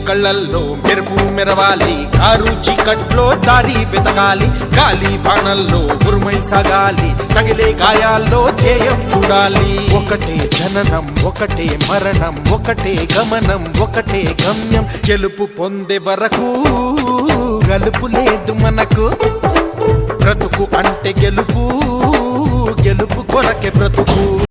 కళ్ళల్లో మెరుపు మెరవాలి, కారు చీకట్లో దారి వెతకాలి, గాలి బాణల్లో ఉరుమై సాగాలి, తగిలే గాయాల్లో ధ్యేయం చూడాలి. ఒకటే జననం, ఒకటే మరణం, ఒకటే గమనం, ఒకటే గమ్యం. గెలుపు పొందే వరకు గలుపు లేదు మనకు. బ్రతుకు అంటే గెలుపు, గెలుపు కొరకే బ్రతుకు.